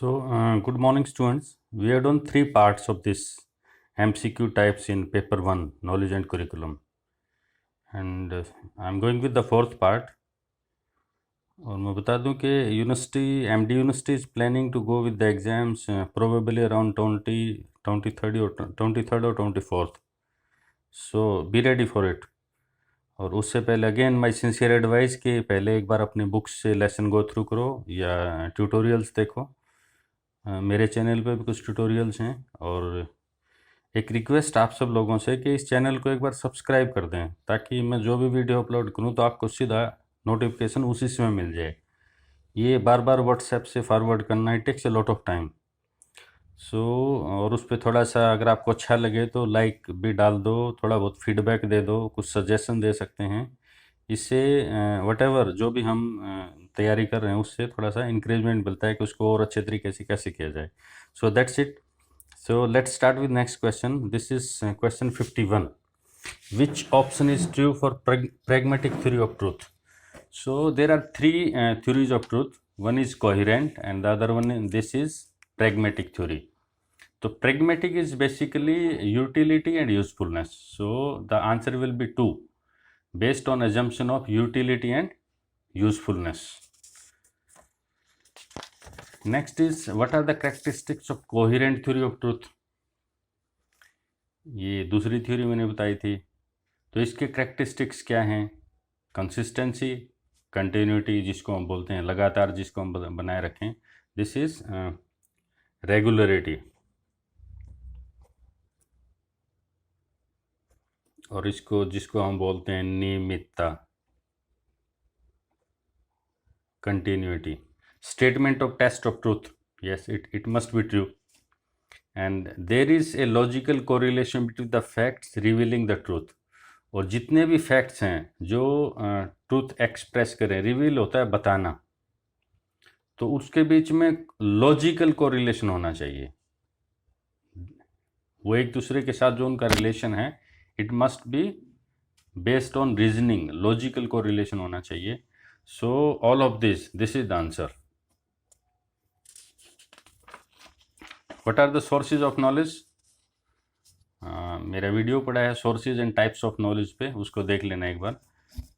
Good morning, students. We have done 3 parts of this MCQ types in paper 1, knowledge and curriculum. And I'm going with the 4th part. और मैं बता दूं कि university MD university is planning to go with the exams probably around 23rd और 24th. So be ready for it. और उससे पहले again my sincere advice कि पहले एक बार अपने बुक्स से लेसन गो थ्रू करो या ट्यूटोरियल्स देखो. मेरे चैनल पे भी कुछ ट्यूटोरियल्स हैं. और एक रिक्वेस्ट आप सब लोगों से कि इस चैनल को एक बार सब्सक्राइब कर दें ताकि मैं जो भी वीडियो अपलोड करूं तो आपको सीधा नोटिफिकेशन उसी समय मिल जाए. ये बार बार व्हाट्सएप से फॉरवर्ड करना it takes a lot of time. और उस पर थोड़ा सा अगर आपको अच्छा लगे तो लाइक भी डाल दो, थोड़ा बहुत फीडबैक दे दो, कुछ सजेशन दे सकते हैं. इससे वटेवर जो भी हम तैयारी कर रहे हैं उससे थोड़ा सा इंकरेजमेंट मिलता है कि उसको और अच्छे तरीके से कैसे किया जाए. So that's it. So let's start with next question. This is question 51. Which option is true for pragmatic theory of truth? So there are three theories of truth. One is coherent and the other one this is pragmatic theory. So pragmatic is basically utility and usefulness. So the answer will be 2 based on assumption of utility and usefulness. Next is what are the characteristics of coherent theory of truth? ये दूसरी theory मैंने बताई थी. तो इसके characteristics क्या हैं? Consistency, continuity जिसको हम बोलते हैं लगातार जिसको हम बनाए रखें. This is regularity. और इसको जिसको हम बोलते हैं नियमितता, continuity. Statement of test of truth. Yes, it must be true. And there is a logical correlation between the facts revealing the truth. और जितने भी फैक्ट्स हैं जो ट्रूथ एक्सप्रेस करें, रिवील होता है बताना, तो उसके बीच में लॉजिकल कोरिलेशन होना चाहिए. वो एक दूसरे के साथ जो उनका रिलेशन है it must be based on reasoning. Logical correlation होना चाहिए. So all of this is the answer. What are the sources of knowledge? मेरा वीडियो पड़ा है sources and types of knowledge पे, उसको देख लेना एक बार.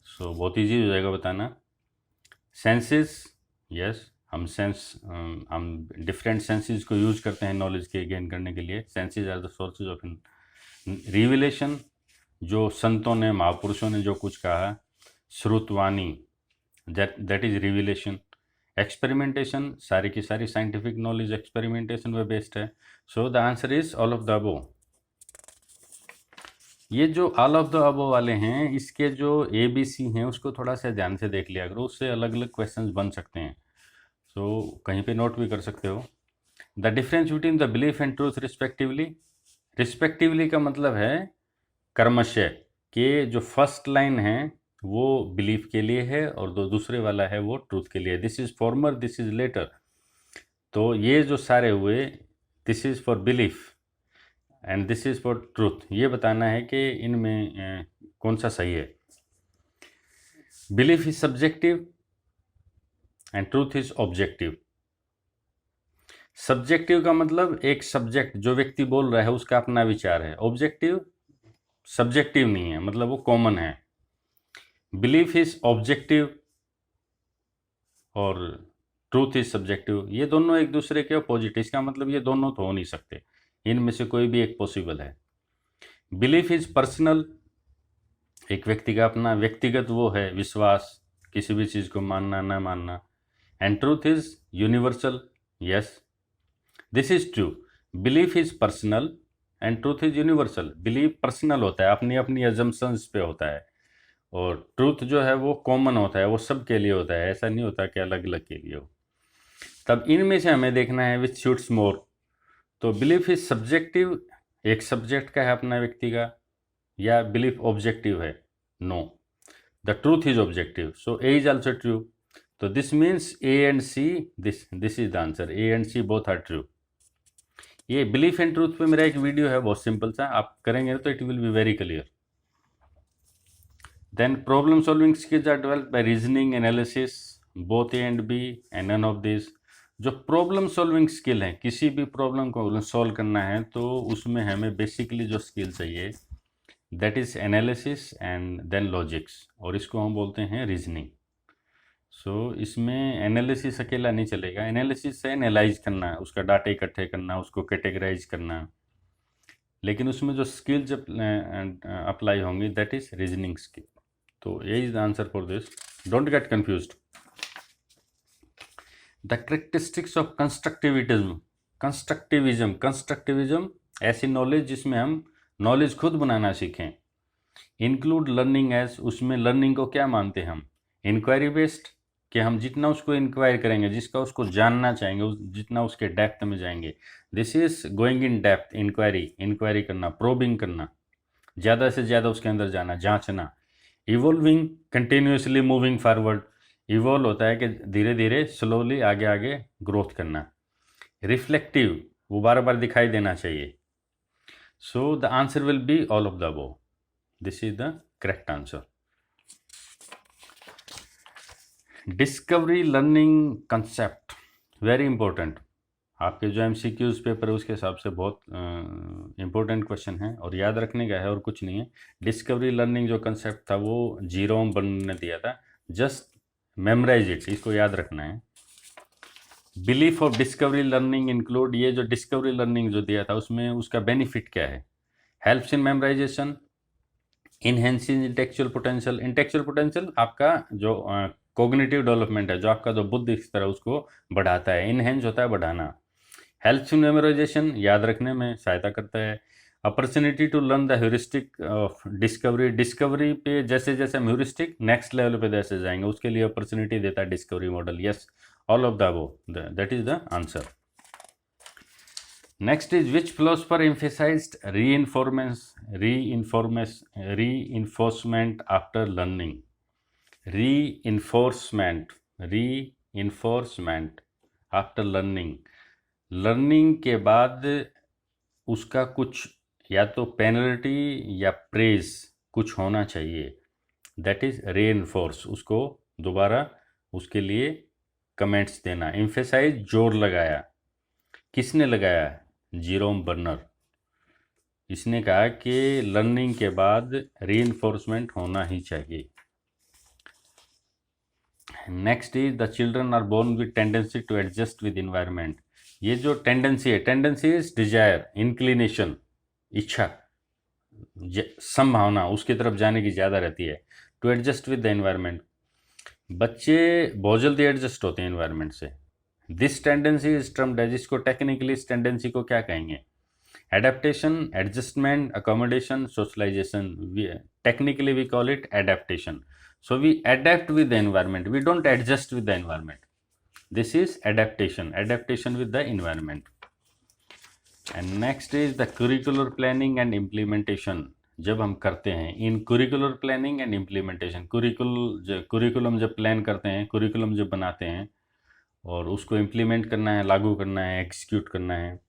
सो बहुत इजी हो जाएगा बताना. सेंसेस, यस, हम डिफरेंट सेंसेस को यूज करते हैं नॉलेज के गेन करने के लिए. Senses are the sources of revelation, जो संतों ने महापुरुषों ने जो कुछ कहा. श्रुतवाणी, दैट इज रिविलेशन. एक्सपेरिमेंटेशन, सारी की सारी साइंटिफिक नॉलेज एक्सपेरिमेंटेशन पे बेस्ड है. So the answer is all of the above. ये जो ऑल ऑफ द अबव वाले हैं इसके जो ABC हैं उसको थोड़ा सा ध्यान से देख लिया करो, उससे अलग अलग क्वेश्चंस बन सकते हैं. सो कहीं पे नोट भी कर सकते हो. The difference between the belief and truth respectively. Respectively का मतलब है कर्मशः, कि जो फर्स्ट लाइन है वो बिलीफ के लिए है और जो दूसरे वाला है वो ट्रूथ के लिए. This is former, this is latter. तो ये जो सारे हुए, this is for belief and this is for truth. ये बताना है कि इनमें कौन सा सही है. Belief is subjective and truth is objective. Subjective का मतलब एक सब्जेक्ट जो व्यक्ति बोल रहा है उसका अपना विचार है. ऑब्जेक्टिव सब्जेक्टिव नहीं है, मतलब वो कॉमन है. बिलीफ इज ऑब्जेक्टिव और ट्रूथ इज सब्जेक्टिव. ये दोनों एक दूसरे के अपोजिट. इसका मतलब ये दोनों तो हो नहीं सकते, इनमें से कोई भी एक पॉसिबल है. बिलीफ इज पर्सनल, एक व्यक्ति का अपना व्यक्तिगत वो है विश्वास, किसी भी चीज़ को मानना ना मानना. And truth is universal. Yes, this is true. Belief is personal and truth is universal. Belief personal होता है, अपनी अपनी अजम्पशंस पे होता है. और ट्रूथ जो है वो कॉमन होता है, वो सब के लिए होता है, ऐसा नहीं होता कि अलग अलग के लिए हो. तब इनमें से हमें देखना है विच शूट्स मोर. तो बिलीफ इज सब्जेक्टिव, एक सब्जेक्ट का है अपना व्यक्ति का, या बिलीफ ऑब्जेक्टिव है? No, the truth is objective. So A is also true. तो this means A and C, this is the answer. A and C both are true. ये बिलीफ एंड ट्रूथ पे मेरा एक वीडियो है, बहुत simple सा, आप करेंगे तो it will be very clear. Then problem solving skills are developed by reasoning analysis, both A and B, and none of these. जो प्रॉब्लम सॉल्विंग स्किल है, किसी भी प्रॉब्लम को सॉल्व करना है तो उसमें हमें बेसिकली जो स्किल चाहिए that is analysis and then logics, और इसको हम बोलते हैं रीजनिंग। सो इसमें एनालिसिस अकेला नहीं चलेगा, एनालिसिस से एनालाइज करना, उसका डाटा इकट्ठे करना, उसको कैटेगराइज करना, लेकिन उसमें जो स्किल जब अप्लाई होंगी दैट इज़ रीजनिंग स्किल। तो ये is the answer for this, don't get confused. The characteristics of constructivism ऐसी नॉलेज जिसमें हम नॉलेज खुद बनाना सीखें। इंक्लूड लर्निंग एज, उसमें लर्निंग को क्या मानते हैं हम, इंक्वायरी बेस्ड, कि हम जितना उसको इंक्वायर करेंगे, जिसका उसको जानना चाहेंगे, जितना उसके डेप्थ में जाएंगे, this is going in depth, inquiry करना, प्रोबिंग करना, ज़्यादा से ज़्यादा उसके अंदर जाना, जांचना। Evolving, continuously moving forward, evolve होता है कि धीरे धीरे स्लोली आगे आगे ग्रोथ करना। रिफ्लेक्टिव, वो बार बार दिखाई देना चाहिए। सो the answer will be all of the above, this is the correct answer. Discovery learning concept very important, आपके जो MCQs पेपर है उसके हिसाब से बहुत इंपॉर्टेंट क्वेश्चन है और याद रखने का है और कुछ नहीं है। डिस्कवरी लर्निंग जो कंसेप्ट था वो जीरोम बर्नर ने दिया था, जस्ट मेमोराइज इट, इसको याद रखना है। Belief of discovery learning include, ये जो डिस्कवरी लर्निंग जो दिया था उसमें उसका बेनिफिट क्या है, helps in memorisation, enhancing intellectual potential, intellectual potential आपका जो कोग्निटिव डेवलपमेंट है, जो आपका जो बुद्धि इस तरह उसको बढ़ाता है, इनहेंस होता है बढ़ाना। हेल्प्स इन मेमोराइजेशन, याद रखने में सहायता करता है। Opportunity to learn the heuristic of discovery, discovery पे जैसे जैसे हम ह्यूरिस्टिक नेक्स्ट लेवल पे जैसे जाएंगे उसके लिए अपॉर्चुनिटी देता है discovery model. Yes, all of the above, that is the answer. Next is which philosopher emphasised reinforcement after learning, reinforcement after learning, learning के बाद उसका कुछ या तो पेनल्टी या प्रेज कुछ होना चाहिए, दैट इज रीइंफोर्स, उसको दोबारा उसके लिए कमेंट्स देना। एम्फेसाइज, जोर लगाया, किसने लगाया, जीरोम बर्नर, इसने कहा कि लर्निंग के बाद रीइंफोर्समेंट होना ही चाहिए। Next is the children are born with tendency to adjust with environment, ये जो टेंडेंसी है, टेंडेंसी इज डिजायर, इंक्लिनेशन, इच्छा, संभावना उसकी तरफ जाने की ज़्यादा रहती है, to adjust with the environment. बच्चे बहुत जल्दी एडजस्ट होते हैं एनवायरनमेंट से। This tendency is termed as, इसको टेक्निकली इस टेंडेंसी को क्या कहेंगे, adaptation, adjustment, accommodation, socialisation. Technically we call it adaptation. So we adapt with the environment, we don't adjust with the environment, this is adaptation with the environment. And next is the curricular planning and implementation, जब हम करते हैं इन curricular planning and implementation, curriculum जब plan करते हैं, curriculum जब बनाते हैं और उसको इम्प्लीमेंट करना है, लागू करना है, एग्जीक्यूट करना है।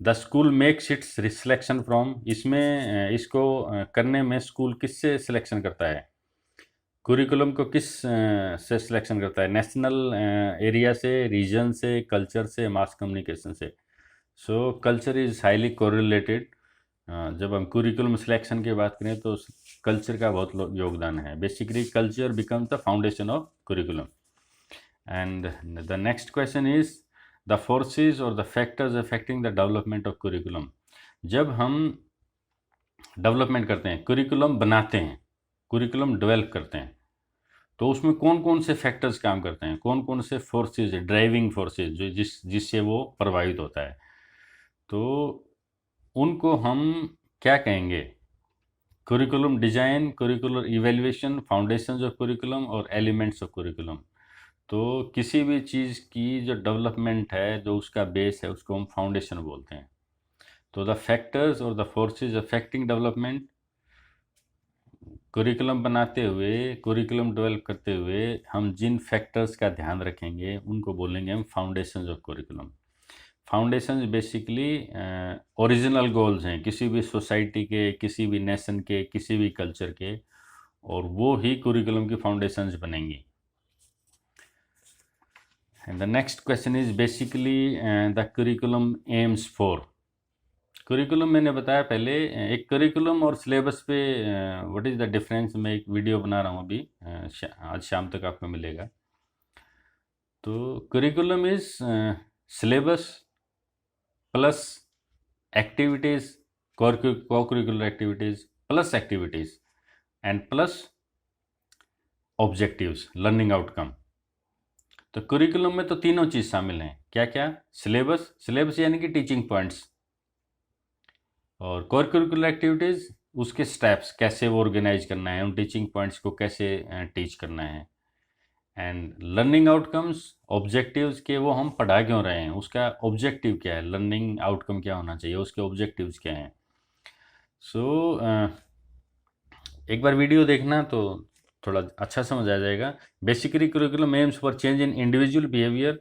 The school makes it's selection from, इसमें इसको करने में स्कूल किससे सिलेक्शन करता है, कुरिकुलम को किस से सिलेक्शन करता है, नेशनल एरिया से, रीजन से, कल्चर से, मास कम्युनिकेशन से। सो कल्चर इज़ हाईली कोरिलेटेड। जब हम कुरिकुलम सिलेक्शन की बात करें तो कल्चर का बहुत योगदान है। Basically culture becomes the foundation of curriculum. And the next question is the forces और the factors affecting the development of curriculum. जब हम डेवलपमेंट करते हैं, कुरिकुलम बनाते हैं, कुरिकुलम डेवलप करते हैं, तो उसमें कौन कौन से फैक्टर्स काम करते हैं, कौन कौन से फोर्सेज, ड्राइविंग फोर्सेज जो जिससे वो प्रभावित होता है, तो उनको हम क्या कहेंगे, curriculum design, curricular evaluation, foundations of curriculum और एलिमेंट्स ऑफ कुरिकुलम। तो किसी भी चीज़ की जो डेवलपमेंट है, जो उसका बेस है, उसको हम फाउंडेशन बोलते हैं। तो द फैक्टर्स और the forces affecting development, curriculum बनाते हुए, कुरिकुलम डेवलप करते हुए हम जिन फैक्टर्स का ध्यान रखेंगे उनको बोलेंगे हम foundations of curriculum. Foundations basically original goals हैं किसी भी सोसाइटी के, किसी भी नेशन के, किसी भी कल्चर के, और वो ही कुरिकुलम की फाउंडेशंस बनेंगी। And the next question is basically the curriculum aims for. Curriculum मैंने बताया पहले, एक करिकुलम और सिलेबस पे व्हाट इज़ द डिफरेंस, मैं एक वीडियो बना रहा हूँ अभी, आज शाम तक आपको मिलेगा। तो curriculum is syllabus plus activities, cocurricular activities plus activities and plus objectives, learning outcome. तो करिकुलम में तो तीनों चीज़ शामिल हैं, क्या क्या? सिलेबस यानी कि टीचिंग पॉइंट्स, और कोर करिकुलर एक्टिविटीज़ उसके स्टेप्स, कैसे वो ऑर्गेनाइज करना है, उन टीचिंग पॉइंट्स को कैसे टीच करना है। एंड लर्निंग आउटकम्स, ऑब्जेक्टिव्स के वो हम पढ़ा क्यों रहे हैं, उसका ऑब्जेक्टिव क्या है, लर्निंग आउटकम क्या होना चाहिए, उसके ऑब्जेक्टिव्स क्या हैं। सो एक बार वीडियो देखना तो थोड़ा अच्छा समझ आ जाएगा। Basically curriculum AIIMS for change in individual behaviour,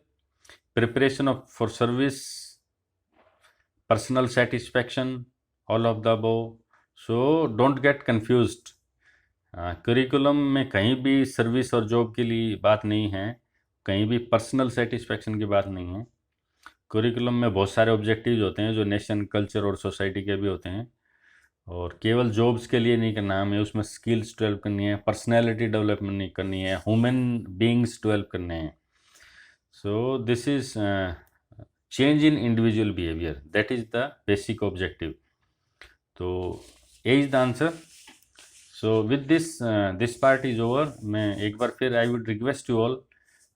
preparation of for service, personal satisfaction, all of the above. So don't get confused. Curriculum में कहीं भी सर्विस और जॉब के लिए बात नहीं है, कहीं भी पर्सनल सेटिस्फैक्शन की बात नहीं है। करिकुलम में बहुत सारे ऑब्जेक्टिव्स होते हैं जो नेशन, कल्चर और सोसाइटी के भी होते हैं, और केवल जॉब्स के लिए नहीं करना, हमें उसमें स्किल्स डेवलप करनी है, पर्सनैलिटी डेवलपमेंट नहीं करनी है, ह्यूमन बींग्स डेवलप करने हैं। So this is change in individual behaviour, that is the basic objective. तो A is the answer. So with this part is over. मैं एक बार फिर I would request you all,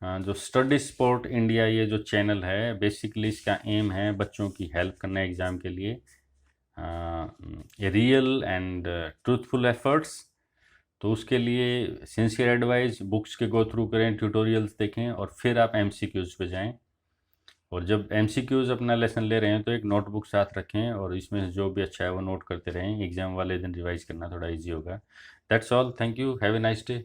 जो स्टडी स्पॉट इंडिया ये जो चैनल है, basically इसका एम है बच्चों की हेल्प करना एग्ज़ाम के लिए, रियल एंड ट्रूथफुल एफर्ट्स। तो उसके लिए सिंसियर एडवाइस, बुक्स के गो थ्रू करें, ट्यूटोरियल्स देखें, और फिर आप एमसीक्यूज़ पे जाएं। और जब एमसीक्यूज़ अपना लेसन ले रहे हैं तो एक नोटबुक साथ रखें, और इसमें जो भी अच्छा है वो नोट करते रहें, एग्ज़ाम वाले दिन रिवाइज करना थोड़ा ईजी होगा। That's all, thank you, have a nice day.